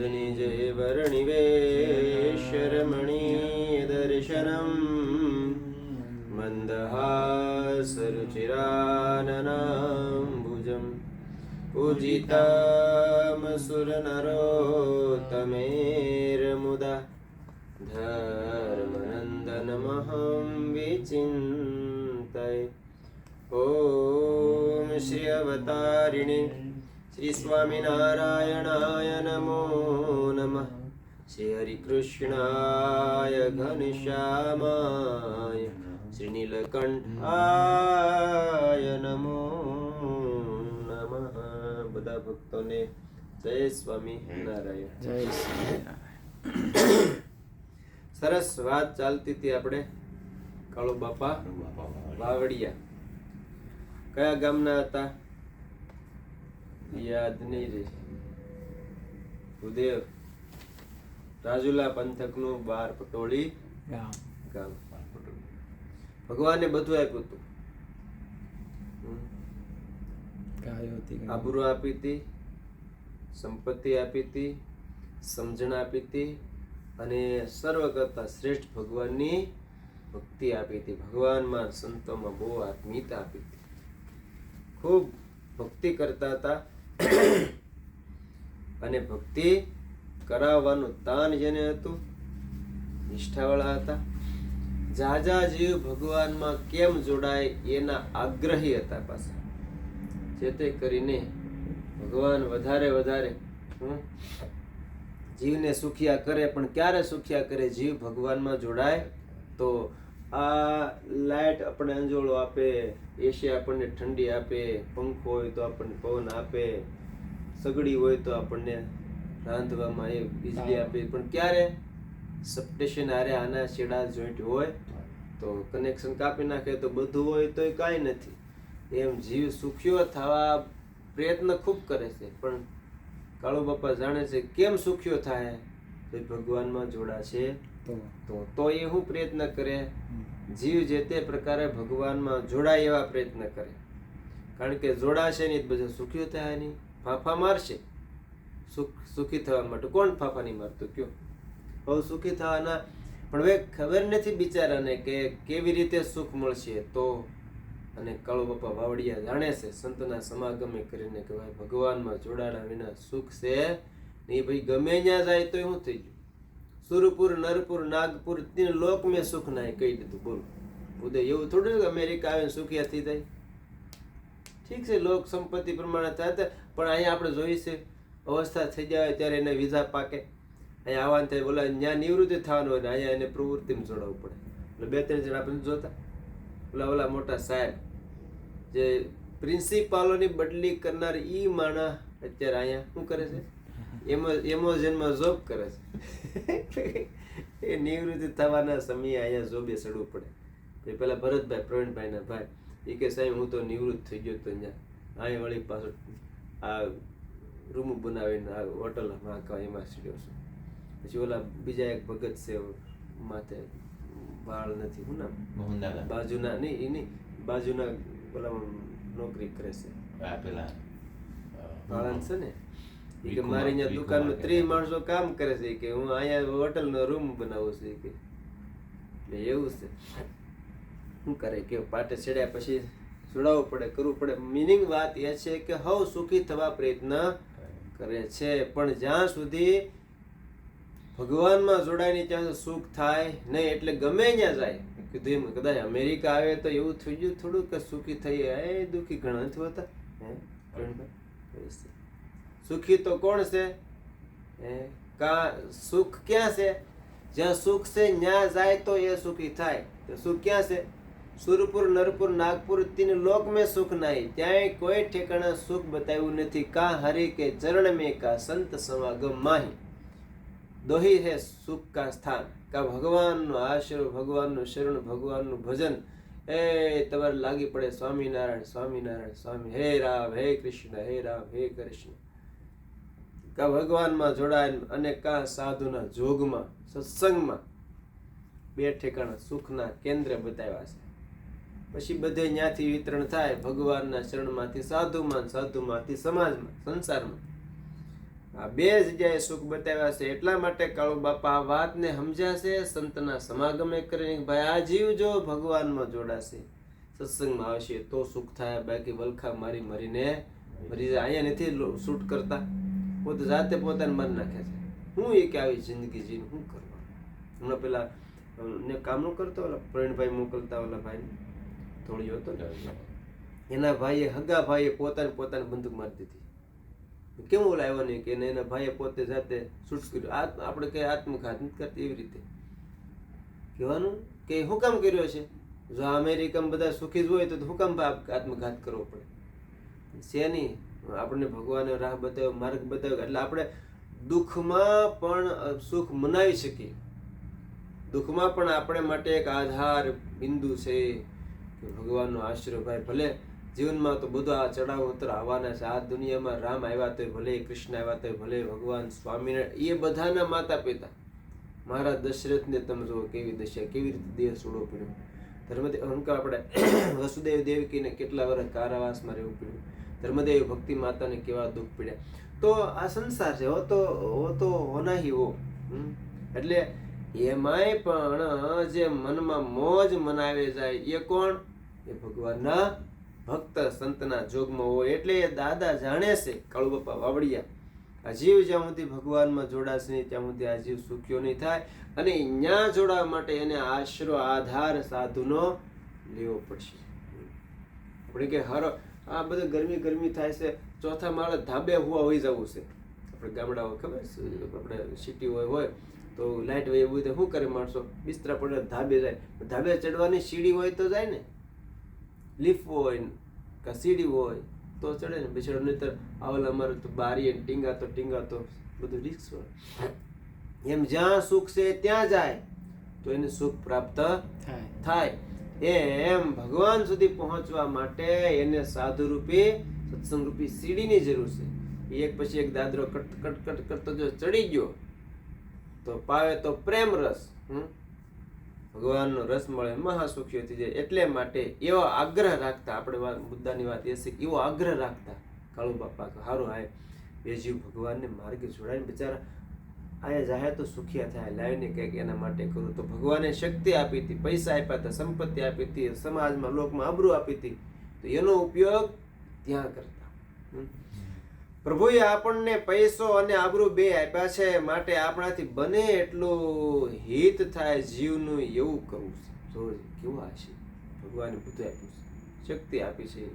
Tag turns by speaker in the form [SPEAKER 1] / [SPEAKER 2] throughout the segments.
[SPEAKER 1] निज वर्णिवेशरमणीय दर्शनम मन्दहासरुचिराननाम्बुजम् पूजितामसुरनरोत्तमेर्मुदा धर्मनन्दनमहं विचिन्तये। ॐ श्री अवतारिणे श्री स्वामिनारायणाय नमो नमः। श्री हरिकृष्णाय घनश्यामाय श्री नीलकंठाय नमो नमः। બધા ભક્તોને જય સ્વામી નારાયણ,
[SPEAKER 2] જય શ્રી
[SPEAKER 1] સરસ વાત ચાલતી હતી આપણે કાળુ બાપા વાવડિયા કયા ગામના હતા યાદ નહીં રહે. ઉદેવ રાજુલા પંથકનું બાર પટોળી ગામ. ભગવાને બધું આપ્યું હતું. આબરૂ આપી હતી, સંપત્તિ આપી હતી, સમજણ આપી હતી અને સર્વ કરતા શ્રેષ્ઠ ભગવાનની ભક્તિ આપી હતી. ભગવાનમાં સંતોમાં બહુ આત્મીયતા આપી હતી. ખૂબ ભક્તિ કરતા હતા અને ભક્તિ કરાવવાનું તાન જેને હતું, નિષ્ઠાવાળા હતા. જાજા જીવ ભગવાનમાં કેમ જોડાય એના આગ્રહી હતા પાછા. જેતે કરીને ભગવાન વધારે વધારે જીવને સુખિયા કરે. પણ ક્યારે સુખિયા કરે? જીવ ભગવાનમાં જોડાય તો. આ લાઇટ આપણને અંજોળો આપે, એસી આપણને ઠંડી આપે, પંખો હોય તો આપણને પવન આપે, સગડી હોય તો આપણને રાંધવામાં એ વીજળી આપે. પણ ક્યારે? સબસ્ટેશન હારે આના છેડા જોઈન્ટ હોય તો કનેક્શન કાપી નાખે તો બધું હોય તો કાંઈ નથી. એમ જીવ સુખ્યો થવા પ્રયત્ન ખૂબ કરે છે. પણ કાળુ બાપા જાણે છે કેમ સુખ્યો થાય? તો ભગવાનમાં જોડાશે તો એ શું પ્રયત્ન કરે? જીવ જે તે પ્રકારે ભગવાનમાં જોડાય એવા પ્રયત્ન કરે. કારણ કે જોડાશે નહીં બધું સુખ્યો થાય નહીં. ફાંફા મારશે સુખી થવા માટે. કોણ ફાંફા નહીં મારતું કયો? બહુ સુખી થવાના પણ હવે ખબર નથી બિચારાને કે કેવી રીતે સુખ મળશે. તો અને કાળુ બાપા વાવડિયા જાણે છે સંતના સમાગમે કરીને કે ભાઈ ભગવાનમાં જોડાણા વિના સુખ છે નહીં. ભાઈ ગમે ત્યાં જાય તો શું થઈ ગયું? સુરપુર, નરપુર, નાગપુર તીન લોક મેં સુખ ના કહી દીધું. બોલો ઉદય, એવું થોડું કે અમેરિકા આવીને સુખિયા થઈ જાય. ઠીક છે, લોક સંપત્તિ પ્રમાણે થાય, પણ અહીંયા આપણે જોઈએ છે અવસ્થા થઈ જાય ત્યારે એને વિઝા પાકે. અહીંયા આવવાનું થાય, બોલા ત્યાં નિવૃત્તિ થવાનું હોય ને અહીંયા એને પ્રવૃત્તિમાં જોડાવવું પડે. એટલે 2-3 જણ આપણે જોતા ઓલા મોટા સાહેબ જે પ્રિન્સિપાલોની બદલી કરનાર ઈ માણા અત્યારે અહીંયા શું કરે છે? એમોઝનમાં જોબ કરે છે. એ નિવૃત્તિ થવાના સમયે અહીંયા જોબે ચડવું પડે. પેલા ભરતભાઈ, પ્રવીણભાઈના ભાઈ, એ કે સાહેબ હું તો નિવૃત્ત થઈ ગયો તો અહીંયા વળી પાછું આ રૂમ બનાવીને આ હોટલમાં એમાં સીડ્યો છું. પછી ઓલા બીજા એક ભગત છે માથે વાળ નથી, શું નામ? બાજુના નહીં, એ નહીં, બાજુના ઓલા નોકરી કરે છે પેલા વાળાન છે ને. એ કે મારી અહીંયા દુકાનમાં 30 માણસો કામ કરે છે કે હું અહીંયા હોટલનો રૂમ બનાવું છું કે. એટલે એવું છે. શું કરે કે પાટે ચડ્યા પછી જોડાવવું પડે, કરવું પડે. મિનિંગ વાત એ છે કે હવ સુખી થવા પ્રયત્ન કરે છે. પણ જ્યાં સુધી ભગવાનમાં જોડાય નહીં ત્યાં સુખ થાય નહીં. એટલે ગમે ત્યાં જાય. કીધું એમ કદાચ અમેરિકા આવે તો એવું થઈ ગયું થોડું કે સુખી થઈ એ દુઃખી ઘણા નથી હોતા. સુખી તો કોણ છે? સુખ ક્યાં છે? જ્યાં સુખ છે ત્યાં જાય તો એ સુખી થાય. તો સુખ ક્યાં છે? સુરપુર, નરપુર, નાગપુર તીન લોક મેં સુખ નહીં. ત્યાંય કોઈ ઠેકાણા સુખ બતાવ્યું નથી. કા હરિ કે ચરણ મેં કા સંત સમાગમ માહી. દોહી હે સુખ કા સ્થાન. કા ભગવાનનો આશરો, ભગવાનનું શરણ, ભગવાનનું ભજન એ તમારે લાગી પડે. સ્વામિનારાયણ, સ્વામિનારાયણ, સ્વામી, હે રામ, હે કૃષ્ણ, હે રામ, હે કૃષ્ણ. કા ભગવાનમાં જોડાય અને કા સાધુના જોગમાં, સત્સંગમાં. 2 ઠેકાણા સુખના કેન્દ્ર બતાવ્યા છે. પછી બધે ત્યાંથી વિતરણ થાય ભગવાનના શરણમાંથી સાધુમાં, સાધુમાંથી સમાજમાં, સંસારમાં. આ બે જગ્યાએ સુખ બતાવ્યા છે. એટલા માટે કાળુ બાપા આ વાતને સમજ્યા છે, સંતના સમાગમે કરીને ભાઈ આ જીવ જો ભગવાનમાં જોડાશે, સત્સંગમાં આવશે તો સુખ થાય, બાકી વલખા મારી મરીને મરી જાય. અહીંયા નથી શૂટ કરતા, પોતે જાતે પોતાને મારી નાખે છે. હું એક આવી જિંદગી જીને શું કરવા? હમણાં પેલા ને કામનું કરતો ઓલા પ્રવીણભાઈ મોકલતા ઓલા ભાઈ થોડી હતો ને, એના ભાઈએ હગા ભાઈએ પોતાની બંદૂક મારી દીધી. કેમ ઓલા આવ્યો નહીં કે એના ભાઈએ પોતે જાતે શૂટ કર્યું. આપણે કઈ આત્મઘાત નથી કરતી એવી રીતે કહેવાનું કે શું કામ કર્યો છે? જો અમેરિકામાં બધા સુખી જ હોય તો શું કામ આત્મઘાત કરવો પડે? છે નહીં, આપણને ભગવાને રાહ બતાવ્યો, માર્ગ બતાવ્યો, એટલે આપણે દુઃખમાં પણ સુખ મનાવી શકીએ. દુઃખમાં પણ આપણે માટે એક આધાર બિંદુ છે કે ભગવાનનો આશરો. ભાઈ ભલે જીવનમાં તો બધું આ ચડાવ ઉતર આવવાના છે. આ દુનિયામાં રામ આવ્યા તો ભલે, કૃષ્ણ આવ્યા તો ભલે, ભગવાન સ્વામિનારાયણ, એ બધાના માતા પિતા. મહારાજ દશરથને તમે જુઓ કેવી દશા, કેવી રીતે દેહ છોડવો પડ્યો. ધર્મદેવ અહંકાર આપણે વસુદેવ દેવકીને કેટલા વર્ષ કારાવાસમાં રહેવું પડ્યું. ધર્મદેવ ભક્તિ માતાને કેવા દુઃખ પડ્યા. તો આ સંસાર છે, તો હોના હી હો. એટલે એમાંય પણ જે મનમાં મોજ મનાવે જાય એ કોણ? એ ભગવાનના ભક્ત સંતના જોગમાં હોય. એટલે એ દાદા જાણે છે, કાળુ બાપા વાવડિયા, આ જીવ જ્યાં સુધી ભગવાનમાં જોડાશે નહીં ત્યાં સુધી આ જીવ સુખ્યો નહીં થાય. અને ત્યાં જોડાવા માટે એને આશરો આધાર સાધુનો લેવો પડશે. આપણે કે હર આ બધું ગરમી થાય છે, ચોથા માળે ધાબે હુવા હોઈ જવું છે. આપણે ગામડાઓ ખબર આપણે સિટી હોય તો લાઇટ હોય એવું શું કરે માણસો? બિસ્તરા પડે ધાબે જાય. ધાબે ચડવાની સીડી હોય તો જાય ને, લિફ્ટ હોય કે સીડી હોય તો ચડે ને, બિચારો નહીતર આવલ અમારે તો બારી ટીંગાતો બધું રિસ્ક હોય. એમ જ્યાં સુખ છે ત્યાં જાય તો એને સુખ પ્રાપ્ત થાય. એમ ભગવાન સુધી પહોંચવા માટે એને સાધુ રૂપી સત્સંગ રૂપી સીડીની જરૂર છે. એક પછી એક દાદરો કટ કરતો જો ચડી ગયો તો પાવે તો પ્રેમ રસ, ભગવાનનો રસ મળે, મહાસુખીઓ થઈ જાય. એટલે માટે એવો આગ્રહ રાખતા, આપણે મુદ્દાની વાત એ છે કે એવો આગ્રહ રાખતા કાળુ બાપા સારું હાય બે જીવ ભગવાનને માર્ગે જોડાઈને બિચારા અહીંયા જાય તો સુખિયા થાય, લાવીને કંઈક એના માટે કરું. તો ભગવાને શક્તિ આપી હતી, પૈસા આપ્યા હતા, સંપત્તિ આપી હતી, સમાજમાં લોકમાં આબરૂ આપી હતી, તો એનો ઉપયોગ ત્યાં કરતા. પ્રભુએ આપણને પૈસો અને આબરૂ બે આપ્યા છે, માટે આપણાથી બને એટલું હિત થાય જીવનું એવું કરવું છે. જો કેવું આશે ભગવાને બધું આપ્યું છે, શક્તિ આપી છે,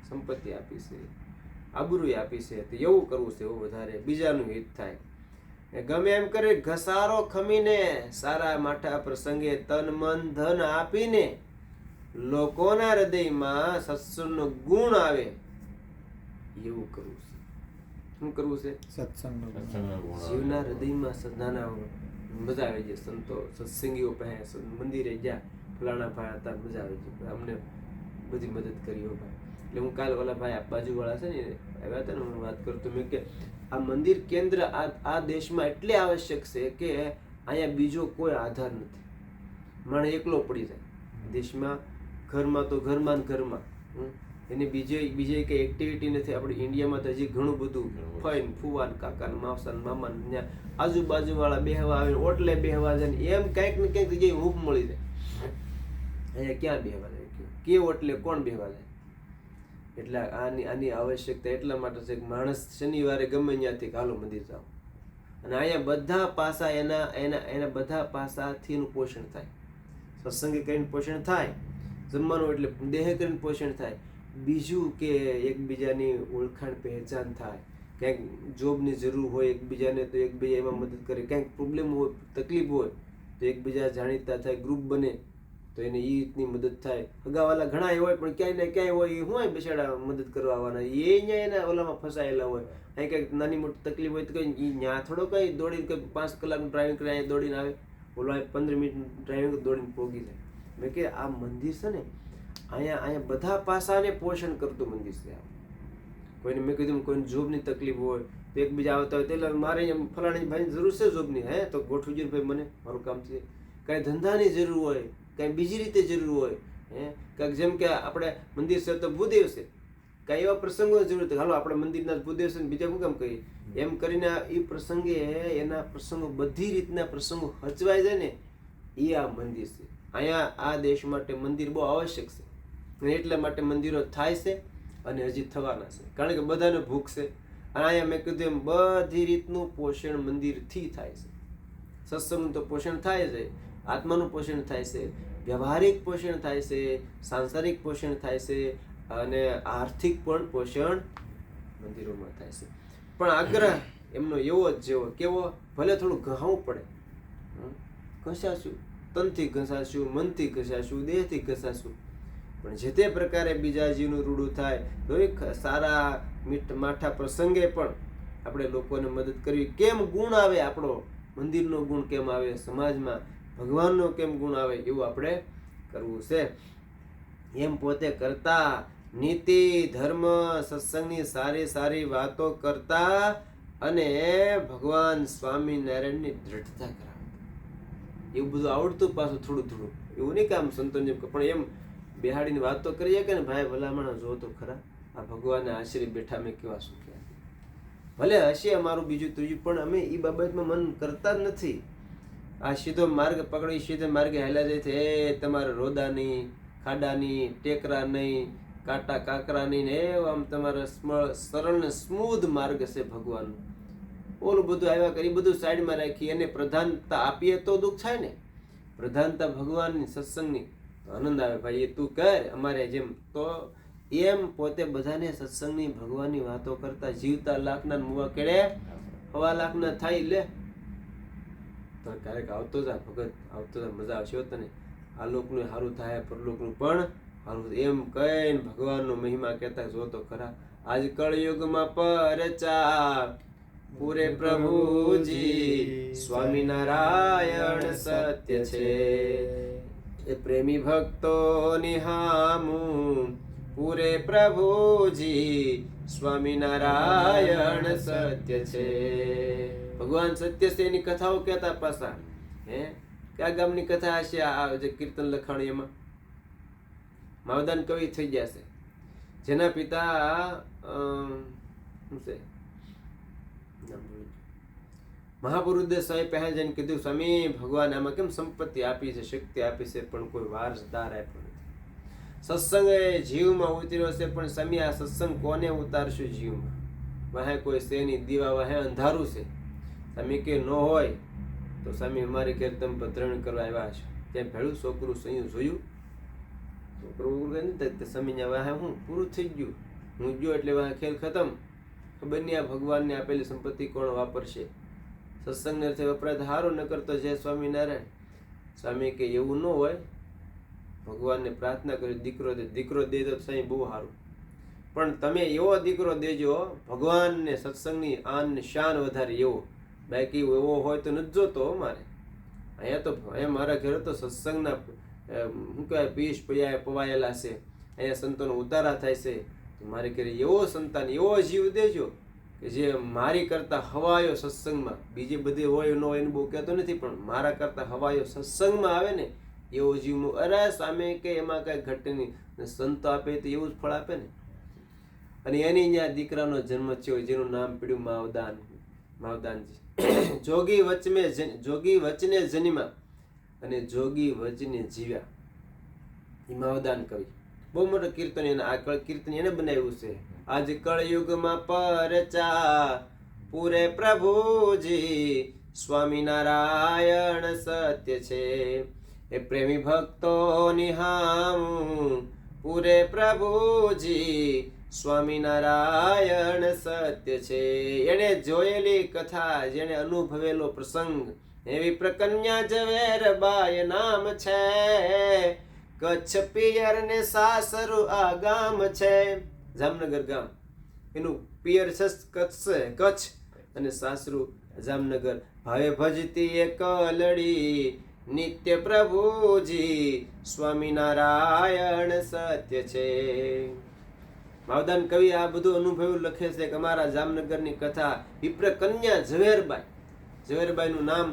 [SPEAKER 1] સંપત્તિ આપી છે, આબરૂ આપી છે, તો એવું કરવું છે. એવું વધારે બીજાનું હિત થાય. ગમે એમ કરી ઘસારો ખમીને સારા માઠા પ્રસંગે તન મન ધન આપીને લોકોના હૃદયમાં સત્સંગનો ગુણ આવે એવું કરવું છે. શું કરવું છે? સત્સંગ. જીવના હૃદયમાં સદનાના મજા આવી જાય. સંતો સત્સંગીઓ પાસે મંદિરે ગયા, ફલાણા ભાઈ હતા, મજા આવી જાય, અમને બધી મદદ કરી હો ભાઈ. એટલે હું કાલ ઓલા ભાઈ બાજુવાળા છે ને આવ્યા હતા ને, હું વાત કરતો મેં કે આ મંદિર કેન્દ્ર આ દેશમાં એટલે આવશ્યક છે કે અહીંયા બીજો કોઈ આધાર નથી. માણસ એકલો પડી જાય દેશમાં. ઘરમાં તો ઘરમાં એને બીજે કઈ એક્ટિવિટી નથી. આપણે ઇન્ડિયામાં તો હજી ઘણું બધું ફઈન ફુવાન કાકા માવસા મામા ત્યાં આજુબાજુ વાળા બેહવા આવે, ઓટલે બેહવા જાય, એમ કંઈક ને કંઈક જગ્યાએ હૂફ મળી જાય. અહીંયા ક્યાં બેહવા જાય, કે ઓટલે કોણ બેહવા જાય? એટલે આની આવશ્યકતા એટલા માટે છે કે માણસ શનિવારે ગમે ત્યાંથી હાલો મંદિર જાઓ. અને અહીંયા બધા પાસા એના બધા પાસાથી એનું પોષણ થાય. સત્સંગી કરીને પોષણ થાય, જમવાનું એટલે દેહ કરીને પોષણ થાય. બીજું કે એકબીજાની ઓળખાણ પહેચાન થાય. ક્યાંક જોબની જરૂર હોય એકબીજાને તો એકબીજા એમાં મદદ કરે. ક્યાંક પ્રોબ્લેમ હોય, તકલીફ હોય તો એકબીજા જાણીતા થાય, ગ્રુપ બને તો એને એ રીતની મદદ થાય. અગાવાલા ઘણા હોય પણ ક્યાંય ને ક્યાંય હોય, એ હોય બેસાડા મદદ કરવા આવવાના, એ અહીંયા એના ઓલામાં ફસાયેલા હોય. અહીં કંઈક નાની મોટી તકલીફ હોય તો કંઈ ત્યાં થોડો કંઈ દોડીને કંઈ 5 કલાકનું ડ્રાઇવિંગ કરી અહીંયા દોડીને આવે, ઓલો 15 મિનિટ ડ્રાઇવિંગ દોડીને પહોંચી જાય. મેં કે આ મંદિર છે ને અહીંયા બધા પાસાને પોષણ કરતું મંદિર છે. કોઈને મેં કીધું કોઈને જોબની તકલીફ હોય તો એકબીજા આવતા હોય એટલે મારે ફલાણી ભાઈની જરૂર છે જોબની, હે તો ગોઠવી ભાઈ મને મારું કામ છે. કાંઈ ધંધાની જરૂર હોય, કાંઈ બીજી રીતે જરૂર હોય, હે કાંઈક જેમ કે આપણે મંદિર છે તો ભૂદેવ છે, કાંઈ એવા પ્રસંગોની જરૂર નથી, હાલો આપણે મંદિરના જ પૂજ્ય છે ને બીજા શું કામ કરીએ, એમ કરીને એ પ્રસંગે એના પ્રસંગો બધી રીતના પ્રસંગો હચવાઈ જાય ને, એ આ મંદિર છે. અહીંયા આ દેશ માટે મંદિર બહુ આવશ્યક છે, અને એટલા માટે મંદિરો થાય છે અને હજી થવાના છે, કારણ કે બધાને ભૂખ છે. અને અહીંયા મેં કીધું એમ બધી રીતનું પોષણ મંદિરથી થાય છે. સત્સંગનું તો પોષણ થાય છે, આત્માનું પોષણ થાય છે, વ્યવહારિક પોષણ થાય છે, સાંસારિક પોષણ થાય છે, અને આર્થિક પણ પોષણ મંદિરોમાં થાય છે. પણ આગ્રહ એમનો એવો જ જેવો કેવો, ભલે થોડું ઘસાવું પડે, ઘસાશું, તનથી ઘસાશું, મનથી ઘસાશું, દેહથી ઘસાશું, પણ જે તે પ્રકારે બીજા જીવનું રૂડું થાય તો એક સારા માઠા પ્રસંગે પણ આપણે લોકોને મદદ કરવી. કેમ ગુણ આવે આપણો, મંદિરનો ગુણ કેમ આવે, સમાજમાં ભગવાનનો કેમ ગુણ આવે, એવું આપણે કરવું છે. એમ પોતે કરતા નીતિ ધર્મ સત્સંગની સારી સારી વાતો કરતા અને ભગવાન સ્વામિનારાયણની દ્રઢતા કરાવતા, એવું બધું આવડતું પાછું થોડું થોડું, એવું નહીં કે આમ સંતો જેમ, પણ એમ બેહાડીને વાતો કરીએ કે ને ભાઈ ભલામણ જો તો ખરા, આ ભગવાનના આશ્રય બેઠા મેં કેવા સુખ્યા, ભલે હશે અમારું બીજું ત્રીજું, પણ અમે એ બાબતમાં મન કરતા જ નથી. આ સીધો માર્ગ પકડી સીધે માર્ગે હાલ્યા જાય છે, એ તમારે રોદા નહીં, ખાડા નહીં, ટેકરા નહીં, કાંટા કાંકરા નહીં, ને એવું આમ તમારે સરળ ને સ્મૂધ માર્ગ છે ભગવાનનો. ઓલું બધું આવ્યા કરી, બધું સાઈડમાં રાખી એને પ્રધાનતા આપીએ તો દુઃખ થાય ને. પ્રધાનતા ભગવાનની, સત્સંગની, આનંદ આવે, ભાઈ એ તું કર અમારે જેમ. તો એમ પોતે બધાને સત્સંગની ભગવાનની વાતો કરતા જીવતા લાખના મુવા કેળે 1.25 લાખના થાય લે તો ક્યારેક આવતો જા ભગત, આવતો જા, મજા આવશે તને. આ લોકનું સારું થાય, પરલોકનું પણ સારું, એમ કહીને ભગવાનનો મહિમા કહેતા જો તો ખરા. આજ કળયુગમાં પરચા પૂરે પ્રભુજી સ્વામિનારાયણ સત્ય છે, એ પ્રેમી ભક્તો નિહામું પૂરે પ્રભુજી સ્વામિનારાયણ સત્ય છે. ભગવાન સત્ય છે એની કથાઓ કહેતા પાછા. કયા ગામની કથા હશે આ જે કીર્તન લખાણી, એમાં માવદાન કવિ થઈ ગયા છે, જેના પિતા શું છે મહાપુરુષ સાહેબ પહેલા જઈને કીધું, સ્વામી ભગવાન આમાં કેમ સંપત્તિ આપી છે, શક્તિ આપી છે, પણ કોઈ વારસદાર આપ્યો નથી. સત્સંગ એ જીવમાં ઉતર્યો છે, પણ સ્વામી આ સત્સંગ કોને ઉતારશું જીવમાં? વાહે કોઈ છે નહીં, દીવા વાહે અંધારું છે. સ્વામી કે ન હોય તો સ્વામી અમારી ઘેર તમે પધરામણી કરવા આવ્યા છો, ત્યાં ભેળું છોકરું સયું જોયું, છોકરું સ્વામી વાહે હું પૂરું થઈ ગયું, હું ગયો એટલે વાહે ખેલ ખતમ. ખબર નહીં આ ભગવાનને આપેલી સંપત્તિ કોણ વાપરશે. સત્સંગને અર્થે વપરાય હારો, ન કરતો જય સ્વામિનારાયણ. સ્વામી કે એવું ન હોય, ભગવાનને પ્રાર્થના કરી દીકરો દે તો સાંઈ બહુ સારું, પણ તમે એવો દીકરો દેજો ભગવાનને સત્સંગની આન ને શાન વધારે એવો, બાકી એવો હોય તો નથી જોતો મારે. અહીંયા તો અહીંયા મારા ઘરે તો સત્સંગના શું કહેવાય પીશ પવાયેલા છે, અહીંયા સંતોનો ઉતારા થાય છે. મારે ઘરે એવો સંતાન એવો જીવ દેજો કે જે મારી કરતા હવાયો સત્સંગમાં, બીજી બધી હોય ન હોય એને બહુ કહેતો નથી, પણ મારા કરતા હવાયો સત્સંગમાં આવે ને એવો જીવ. અરે સામે કે એમાં કઈ ઘટે નહીં, સંતો આપે તો એવું જ ફળ આપે ને. અને એની અહીંયા દીકરાનો જન્મ થયો, જેનું નામ પડ્યું માવદાનજી. જોગી વચને જન્મા અને જોગી વચને જીવ્યા, એ માવદાન કવિ. બહુ મોટો કીર્તન આ કીર્તન એને બનાવ્યું છે. આજ કળયુગમાં પરચા પૂરે પ્રભુજી સ્વામિનારાયણ સત્ય છે, એ પ્રેમી ભક્તો નિહામું પૂરે પ્રભુજી સ્વામિનારાયણ સત્ય છે. એને જોયેલી કથા, જેને અનુભવેલો પ્રસંગ, એવી પ્રકન્યા ઝવેરબાઈ નામ છે, કચ્છ પિયર ને સાસરું આ ગામ છે. જામનગર ગામ, એનું પિયર છે કચ્છ અને સાસરું જામનગર. ભાવે ભજતી એક લડી નિત્ય પ્રભુજી સ્વામિનારાયણ સત્ય છે. માવદાન કવિ આ બધું અનુભવ્યું લખે છે કે અમારા જામનગરની કથા વિપ્ર કન્યા ઝવેરબાઈનું નામ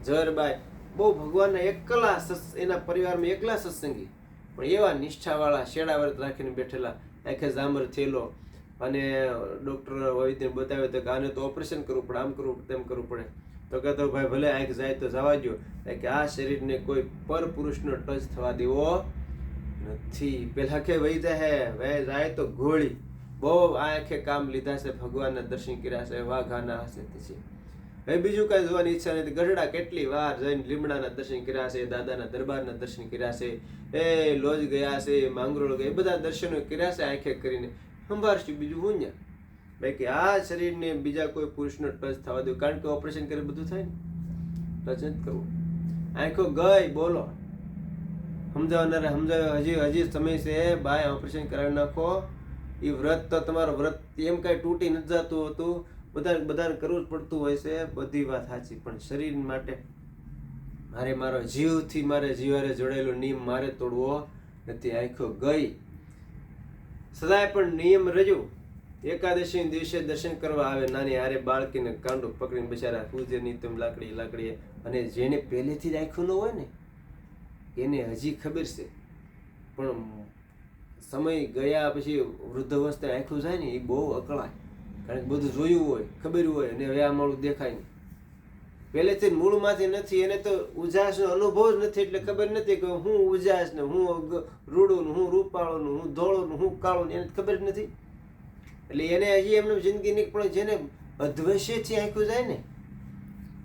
[SPEAKER 1] ઝવેરબાઈ બહુ ભગવાનના એકલા, એના પરિવારમાં એકલા સત્સંગી, પણ એવા નિષ્ઠાવાળા, શેડા વ્રત રાખીને બેઠેલા, આખે જામર થયેલો, અને ડૉક્ટર વૈદ્યને બતાવ્યું તો કે આને તો ઓપરેશન કરવું પડે, આમ કરવું તેમ કરવું પડે. તો કહેતો ભાઈ ભલે આંખ જાય તો જવા દો, કે આ શરીરને કોઈ પર પુરુષનો ટચ થવા દેવો નથી. પેલા કે વહી જાય તો ગોળી. બહુ આંખે કામ લીધા છે, ભગવાનના દર્શન કર્યા છે, વાઘાના હશે છે. હવે બીજું કાંઈ જોવાની ઈચ્છા નથી. ગઢડા કેટલી વાર જઈને લીમડાના દર્શન કર્યા છે, દાદાના દરબારના દર્શન કર્યા છે, એ લોજ ગયા છે, માંગરોળ ગયા, એ બધા દર્શનો કર્યા છે આંખે કરીને. સંભાળશું બીજું હું ને ભાઈ કે આ શરીરને બીજા કોઈ પુરુષનો ટચ થવા દો, કારણ કે ઓપરેશન કરે બધું થાય ને, ટચ નથી કરવું. આંખો ગઈ બોલો, સમજાવનારે સમજાવ. હજી સમય છે ભાઈ, ઓપરેશન કરાવી નાખો. એ વ્રત તો તમારું વ્રત એમ કાંઈ તૂટી નથી જતું હતું, બધાને કરવું જ પડતું હોય છે, બધી વાત સાચી. પણ શરીર માટે મારો જીવથી મારે જીવારે જોડાયેલો નિયમ મારે તોડવો નથી. આંખો ગઈ, સદાય પણ નિયમ રજૂ. એકાદશી દિવસે દર્શન કરવા આવે, નાની હારે બાળકીને કાંડું પકડીને બિચારા પૂજે નહીં તેમ લાકડીએ. અને જેને પહેલેથી જ આંખું ન હોય ને એને હજી ખબર છે, પણ સમય ગયા પછી વૃદ્ધાવસ્થા આંખું જાય ને એ બહુ અકળાય, કારણ કે બધું જોયું હોય, ખબર હોય, અને હવે આ માળું દેખાય નહીં. પહેલેથી મૂળમાંથી નથી, એને તો ઉજાસનો અનુભવ જ નથી, એટલે ખબર નથી કે હું ઉજાસ ને હું રૂડું ને હું રૂપાળું ને હું ધોળું ને હું કાળું ને એને ખબર જ નથી. એટલે એને હજી એમનું જિંદગી નહીં. પણ જેને અધવશ્યથી આંખું જાય ને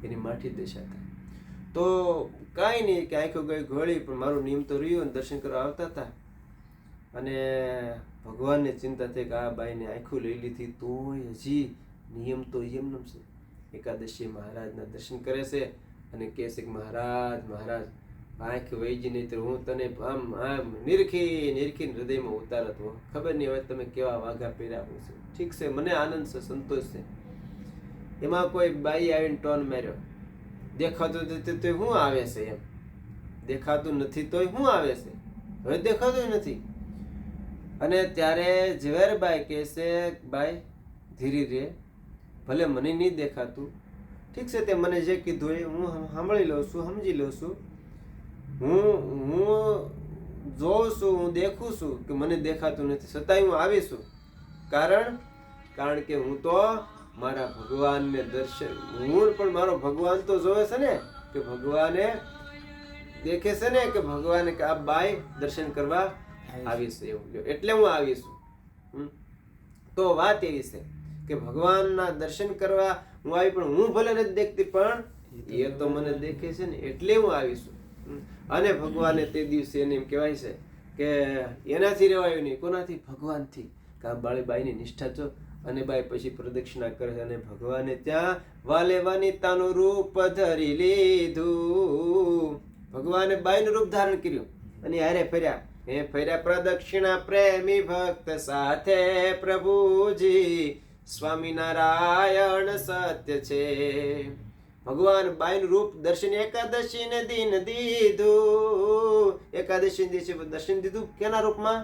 [SPEAKER 1] એની માઠી દશા થાય. તો કાંઈ નહીં કે આંખો ગઈ ઘોળી, પણ મારું નિયમ તો રહ્યું. દર્શન કરવા આવતા હતા અને ભગવાનને ચિંતા થઈ કે આ બાઈને આંખું લઈ લીધી તોય હજી નિયમ તો એમનો છે. એકાદશી મહારાજના દર્શન કરે છે અને કહે છે કે મહારાજ આંખ વહી જ નહીં તો હું તને આમ નિરખીને હૃદયમાં ઉતારત હો. ખબર નહીં હોય તમે કેવા વાઘા પહેર્યા હું છે. ઠીક છે, મને આનંદ છે, સંતોષ છે. એમાં કોઈ બાઈ આવીને ટોન માર્યો, દેખાતું નથી તો શું આવે છે, એમ દેખાતું નથી તોય શું આવે છે, હવે દેખાતું નથી. અને ત્યારે ઝવેરબાઈ કહે છે ભાઈ ધીરે રે, ભલે મને નહીં દેખાતું, ઠીક છે, તે મને જે કીધું એ હું સાંભળી લઉં છું, સમજી લઉં છું. હું જોઉં છું, હું દેખું છું કે મને દેખાતું નથી, છતાંય હું આવીશું. કારણ કે હું તો મારા ભગવાનને દર્શન, હું પણ મારો ભગવાન તો જોવે છે ને, કે ભગવાને દેખે છે ને, કે ભગવાને કે આ બાઈ દર્શન કરવા આવીશ એવું, એટલે હું આવીશું. તો વાત એવી છે કે ભગવાનના દર્શન કરવા હું આવી, પણ હું ભલે નથી દેખતી પણ એ તો મને દેખે છે ને, એટલે હું આવીશું. અને ભગવાને તે દિવસે એને એમ કહેવાય છે કે એનાથી રહેવાયું નહીં, કોનાથી? ભગવાનથી. કે આ બાળીબાઈની નિષ્ઠા જો. અને બાઈ પછી પ્રદક્ષિણા કરે છે અને ભગવાને ત્યાં વાલે વાનિતાનું રૂપ ધરી લીધું. ભગવાને બાઈનું રૂપ ધારણ કર્યું અને હારે ફર્યા પ્રદક્ષિણા પ્રેમી ભક્ત સાથે પ્રભુજી સ્વામિનારાયણ સત્ય છે. ભગવાન બાઈનું રૂપ દર્શન એકાદશી ને દિન દીધું. એકાદશી દિવસે દર્શન દીધું કેના રૂપમાં?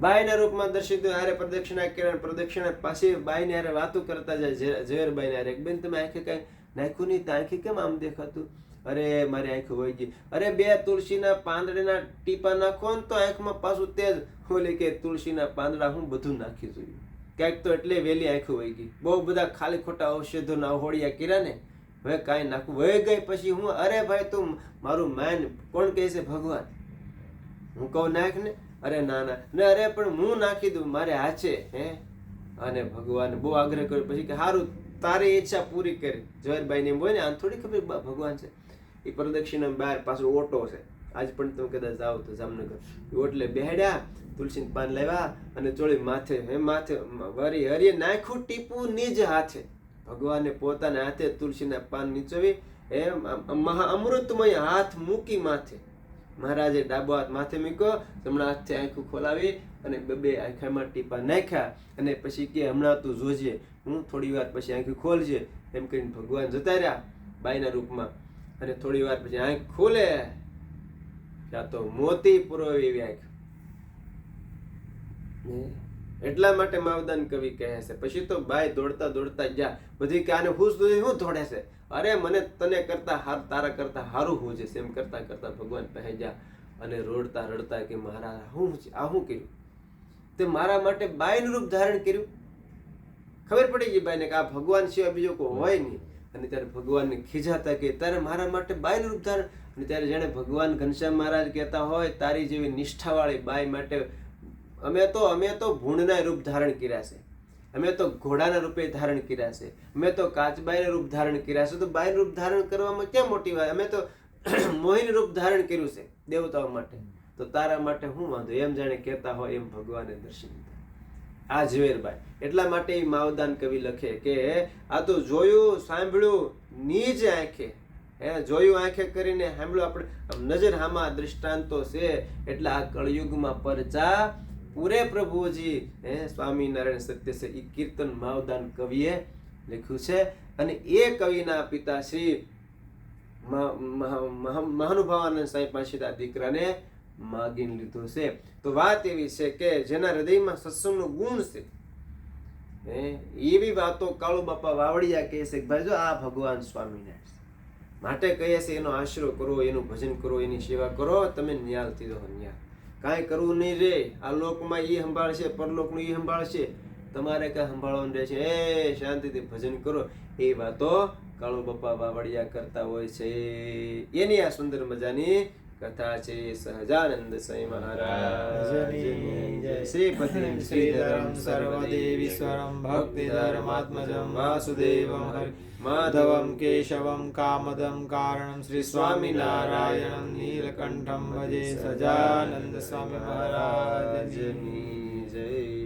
[SPEAKER 1] બાઈના રૂપમાં દર્શન દીધું. હારે પ્રદક્ષિણા કર્યા, પ્રદક્ષિણા પાછી બાઈને હારે વાતો કરતા જાય. ઝવેરબાઈને હારે, બેન તમે આંખે કઈ નાખ્યું નહીં, આંખે કેમ આમ દેખાતું? અરે મારી આંખ વહી ગઈ. અરે 2 તુલસીના પાંદડાના ટીપા નાખો ને તો આંખમાં પાછું તેજ. ઓલે કે તુલસીના પાંદડા હું બધું નાખી જોયું, ક્યાંક તો એટલે વહેલી આંખ વહી ગઈ. બહુ બધા ખાલી ખોટા ઔષધોના હોળિયા કર્યા ને, હવે કાંઈ નાખવું વહી ગઈ. પછી હું અરે ભાઈ તું મારું માન, કોણ કહે છે? ભગવાન. હું કહું નાખ ને, અરે ના ને, અરે પણ હું નાખી દઉં, મારે હાચે હે. અને ભગવાન બહુ આગ્રહ કર્યો. પછી કે સારું, તારી ઈચ્છા પૂરી કરી. ઝવેરબાઈને એમ હોય ને, આને થોડી ખબર ભગવાન છે. એ પ્રદક્ષિણા બહાર પાછો ઓટો છે, આજ પણ તમે કદાચ જાઓ તો જામનગર, ઓટલે બેહડ્યા, તુલસીનું પાન લાવ્યા અને ચોળી માથે વરી હરીએ નાખ્યું ટીપું નિજ હાથે. ભગવાને પોતાના હાથે તુલસીના પાન નીચોવી એમ મહા અમૃતમય હાથ મૂકી માથે. મહારાજે ડાબો હાથ માથે મૂક્યો, જમણા હાથથી આંખું ખોલાવી અને 2 આંખામાં ટીપા નાખ્યા. અને પછી કે હમણાં તું જોજે, હું થોડી વાર પછી આંખું ખોલજે, એમ કહીને ભગવાન જતા રહ્યા બાઈના રૂપમાં. અને થોડી વાર પછી આંખ ખોલે ત્યાં તો મોતી પુરોવી એવી આંખ. એટલા માટે માવદાન કવિ કહે છે. પછી તો બાઈ દોડતા ગયા. બધી કે આને હું શું દોડે છે? અરે મને તને કરતા તારા કરતા સારું હું છે. એમ કરતા ભગવાન પહે ગયા અને રડતા કે મહારાજ આ શું કર્યું? તે મારા માટે બાયનું રૂપ ધારણ કર્યું. ખબર પડી ગઈ બાઈને કે આ ભગવાન સિવાય બીજો કોઈ હોય નહીં. અને ત્યારે ભગવાનને ખીજાતા કે તારે મારા માટે બાયનું રૂપ ધારણ. અને ત્યારે જાણે ભગવાન ઘનશ્યામ મહારાજ કહેતા હોય તારી જેવી નિષ્ઠાવાળી બાઈ માટે અમે તો ભૂંડના રૂપ ધારણ કર્યા છે, અમે તો ઘોડાના રૂપે ધારણ કર્યા છે, અમે તો કાચબાઈના રૂપ ધારણ કર્યા છે. તો બાઈનું રૂપ ધારણ કરવામાં ક્યાં મોટી વાત? અમે તો મોહિની રૂપ ધારણ કર્યું છે દેવતાઓ માટે, તો તારા માટે શું વાંધો? એમ જાણે કહેતા હોય એમ ભગવાને દર્શન દીધા. આ ઝવેરબાઈ એટલા માટે માવદાન કવિ લખે કે આ તો જોયું સાંભળ્યું નીજ આંખે, જોયું આંખે કરીને સાંભળ્યું આપણે નજર હામાં દ્રષ્ટાંતો છે. એટલે આ કળયુગમાં પરચા પૂરે પ્રભુજી સ્વામિનારાયણ સત્ય છે. એ કીર્તન માવદાન કવિએ લખ્યું છે. અને એ કવિના પિતા શ્રી મહાનુભાવાનંદ સાંઈ પાસે આ દીકરાને માગીને લીધો છે. તો વાત એવી છે કે જેના હૃદયમાં સત્સંગનો ગુણ છે, એવી વાતો કાળુ બાપા વાવડિયા કહે છે કે ભાઈ જો આ ભગવાન સ્વામિનારાયણ માટે કહે છે એનો આશરો કરો, એનું ભજન કરો, એની સેવા કરો, તમે ન્યાલથી રહો. ન્યાલ કાંઈ કરવું નહીં રે. આ લોકમાં એ સંભાળશે, પરલોકનું એ સંભાળશે, તમારે કાંઈ સંભાળવાનું રહેશે. શાંતિથી ભજન કરો. એ વાતો કાળુ બાપા વાવડિયા કરતા હોય છે. એની આ સુંદર મજાની કથા છે. સહજાનંદ સાંઈ મહારાજની જય. શ્રીપતિ શ્રીધરમ સર્વદેવીશ્વરમ ભક્તિધર્માત્મજમ વાસુદેવમ હરિ માધવમ કેશવમ કામદમ કારણમ શ્રી સ્વામિનારાયણમ નીલકંઠમ ભજે. સહજાનંદ સ્વામી મહારાજની જય.